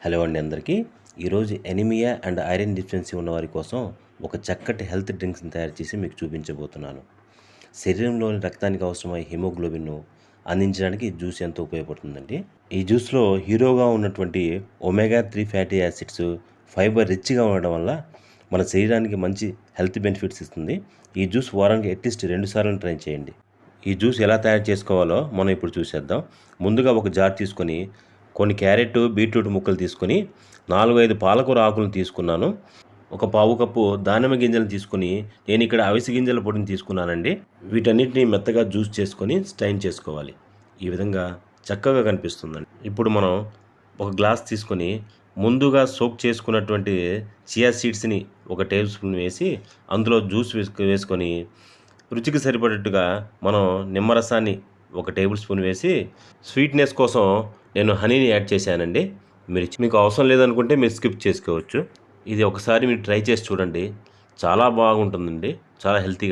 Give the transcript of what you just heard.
Hello అండి అందరికీ. ఈరోజు ఎనిమియా అండ్ ఐరన్ డిఫిషియన్సీ ఉన్న వారి కోసం ఒక చక్కటి హెల్త్ డ్రింక్స్ని తయారు చేసి మీకు చూపించబోతున్నాను. శరీరంలోని రక్తానికి అవసరమయ్యే హిమోగ్లోబిన్ను అందించడానికి ఈ జ్యూస్ ఎంతో ఉపయోగపడుతుందండి. ఈ జ్యూస్లో హీరోగా ఉన్నటువంటి ఒమేగా 3 ఫ్యాటీ యాసిడ్స్, ఫైబర్ రిచ్గా ఉండడం వల్ల మన శరీరానికి మంచి హెల్త్ బెనిఫిట్స్ ఇస్తుంది. ఈ జ్యూస్ వారానికి అట్లీస్ట్ 2 సార్లు ట్రై చేయండి. ఈ జ్యూస్ ఎలా తయారు చేసుకోవాలో మనం ఇప్పుడు చూసేద్దాం. ముందుగా ఒక జార్ తీసుకొని కొన్ని క్యారెట్, బీట్రూట్ ముక్కలు తీసుకొని 4-5 పాలకూర ఆకులను తీసుకున్నాను. ఒక పావు కప్పు దానిమ్మ గింజలను తీసుకొని నేను ఇక్కడ అవిసె గింజల పొడిని తీసుకున్నానండి. వీటన్నిటిని మెత్తగా జ్యూస్ చేసుకొని స్ట్రైన్ చేసుకోవాలి. ఈ విధంగా చక్కగా కనిపిస్తుందండి. ఇప్పుడు మనం ఒక గ్లాస్ తీసుకొని ముందుగా సోక్ చేసుకున్నటువంటి చియా సీడ్స్ని ఒక టేబుల్ స్పూన్ వేసి అందులో జ్యూస్ వేసుకొని రుచికి సరిపడేట్టుగా మనం నిమ్మరసాన్ని ఒక టేబుల్ స్పూన్ వేసి స్వీట్నెస్ కోసం నేను హనీని యాడ్ చేశానండి. మీకు అవసరం లేదనుకుంటే మీరు స్కిప్ చేసుకోవచ్చు. ఇది ఒకసారి మీరు ట్రై చేసి చూడండి. చాలా బాగుంటుందండి, చాలా హెల్తీగా.